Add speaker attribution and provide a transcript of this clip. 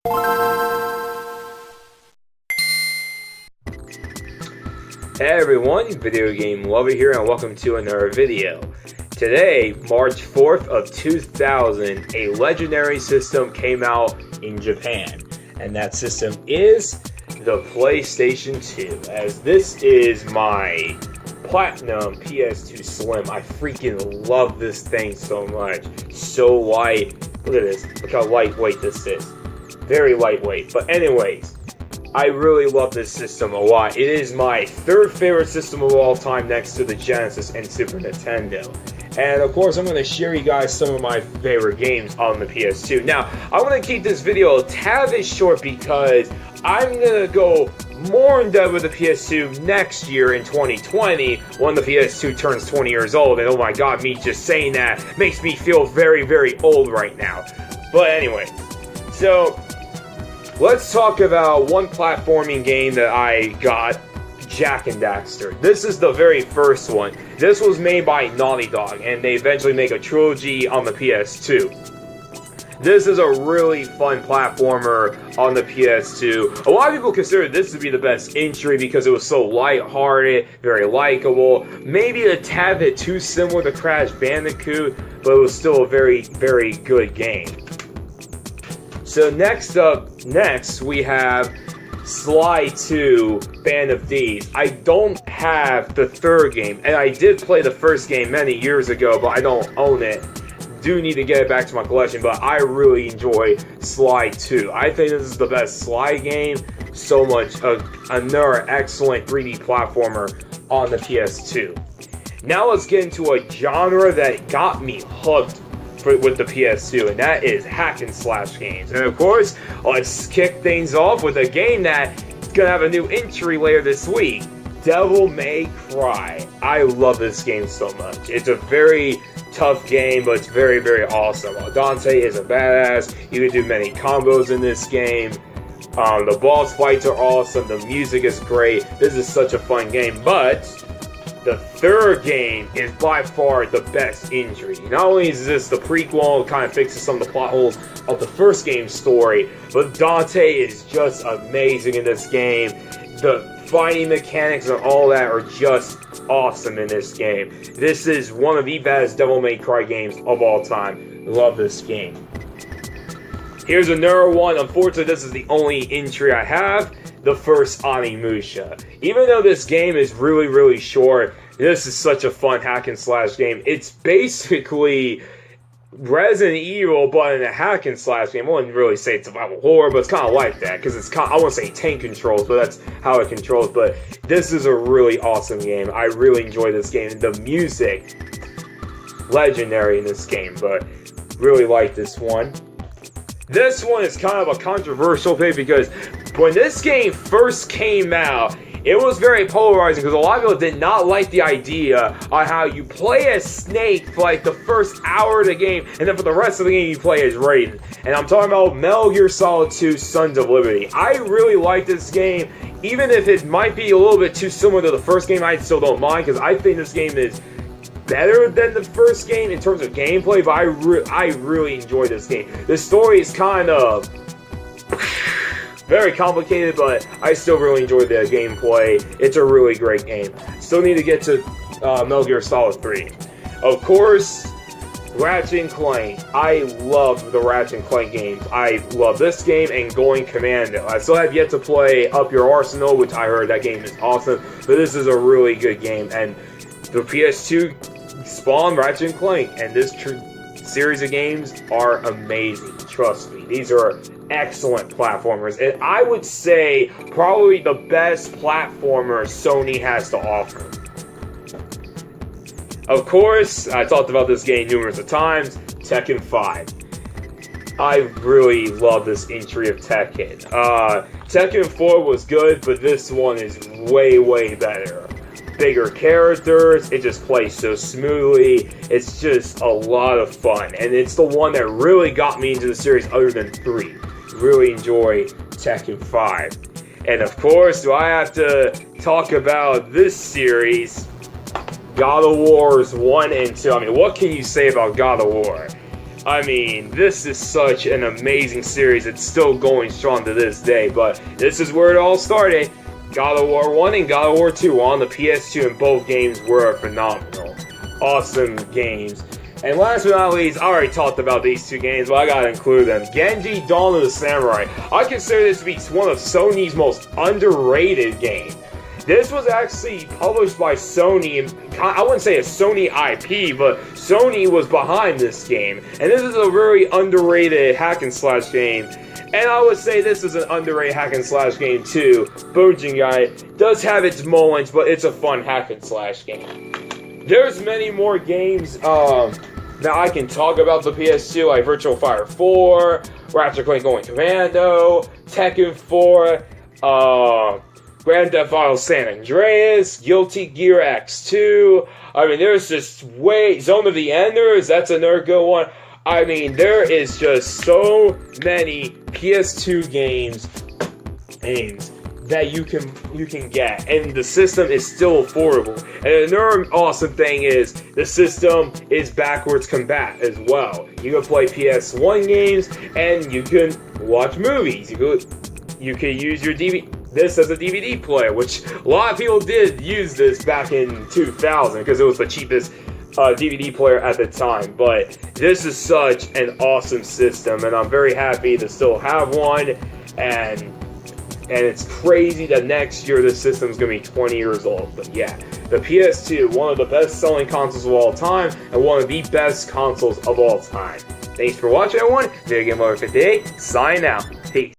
Speaker 1: Hey everyone, Video Game Lover here, and welcome to another video. Today, March 4th of 2000, a legendary system came out in Japan, and that system is the PlayStation 2, as this is my Platinum PS2 Slim. I freaking love this thing so much. So light. Look at this. Look how lightweight this is. Very lightweight. But anyways, I really love this system a lot. It is my third favorite system of all time next to the Genesis and Super Nintendo. And of course, I'm going to share you guys some of my favorite games on the PS2. Now, I want to keep this video a tad bit short because I'm going to go more in depth with the PS2 next year in 2020 when the PS2 turns 20 years old. And oh my god, me just saying that makes me feel very, very old right now. But anyway, so let's talk about one platforming game that I got, Jak and Daxter. This is the very first one. This was made by Naughty Dog, and they eventually make a trilogy on the PS2. This is a really fun platformer on the PS2. A lot of people consider this to be the best entry because it was so lighthearted, very likable, maybe a tad bit too similar to Crash Bandicoot, but it was still a very, very good game. So next we have Sly 2, Band of Thieves. I don't have the third game, and I did play the first game many years ago, but I don't own it. Do need to get it back to my collection, but I really enjoy Sly 2. I think this is the best Sly game. So much. Another excellent 3D platformer on the PS2. Now let's get into a genre that got me hooked with the PS2, and that is hack and slash games. And of course, let's kick things off with a game that's gonna have a new entry later this week, Devil May Cry. I love this game so much. It's a very tough game, but it's very, very awesome. Dante is a badass. You can do many combos in this game. The boss fights are awesome. The music is great. This is such a fun game, but the third game is by far the best entry. Not only is this the prequel, it kind of fixes some of the plot holes of the first game's story, but Dante is just amazing in this game. The fighting mechanics and all that are just awesome in this game. This is one of the best Devil May Cry games of all time. Love this game. Here's another one. Unfortunately, this is the only entry I have. The first Onimusha. Even though this game is really, really short, this is such a fun hack and slash game. It's basically Resident Evil, but in a hack and slash game. I wouldn't really say it's survival horror, but it's kind of like that, because it's kind of, I wouldn't say tank controls, but that's how it controls. But this is a really awesome game. I really enjoy this game. The music, legendary in this game, but really like this one. This one is kind of a controversial pick because when this game first came out, it was very polarizing because a lot of people did not like the idea on how you play as Snake for like the first hour of the game, and then for the rest of the game you play as Raiden. And I'm talking about Metal Gear Solid 2 Sons of Liberty. I really like this game, even if it might be a little bit too similar to the first game. I still don't mind because I think this game is better than the first game in terms of gameplay, but I really enjoy this game. The story is kind of very complicated, but I still really enjoy the gameplay. It's a really great game. Still need to get to Metal Gear Solid 3. Of course, Ratchet & Clank. I love the Ratchet & Clank games. I love this game and Going Commando. I still have yet to play Up Your Arsenal, which I heard that game is awesome, but this is a really good game. And the PS2 spawned Ratchet & Clank, and this series of games are amazing. Trust me, these are excellent platformers, and I would say probably the best platformer Sony has to offer. Of course, I talked about this game numerous of times, Tekken 5. I really love this entry of Tekken. Tekken 4 was good, but this one is way, way better. Bigger characters, it just plays so smoothly, it's just a lot of fun, and it's the one that really got me into the series other than 3. Really enjoy Tekken 5. And of course, do I have to talk about this series, God of Wars 1 and 2. I mean, what can you say about God of War? I mean, this is such an amazing series. It's still going strong to this day, but this is where it all started. God of War 1 and God of War 2 on the PS2, and both games were phenomenal. Awesome games. And last but not least, I already talked about these two games, but I gotta include them. Genji Dawn of the Samurai. I consider this to be one of Sony's most underrated games. This was actually published by Sony, and I wouldn't say a Sony IP, but Sony was behind this game. And this is a very underrated hack and slash game. And I would say this is an underrated hack and slash game too. Bojingai does have its moments, but it's a fun hack and slash game. There's many more games that I can talk about the PS2, like Virtual Fire 4, Ratchet & Clank Going Commando, Tekken 4, Grand Theft Auto San Andreas, Guilty Gear X2. I mean, there's just Zone of the Enders, that's another good one. I mean, there is just so many PS2 games that you can get, and the system is still affordable. And another awesome thing is the system is backwards compat as well. You can play PS1 games, and you can watch movies. You can use your this as a DVD player, which a lot of people did use this back in 2000 because it was the cheapest DVD player at the time. But this is such an awesome system, and I'm very happy to still have one. And it's crazy that next year this system's going to be 20 years old. But yeah, the PS2, one of the best-selling consoles of all time, and one of the best consoles of all time. Thanks for watching, everyone. Video Game Over 58, sign out. Peace.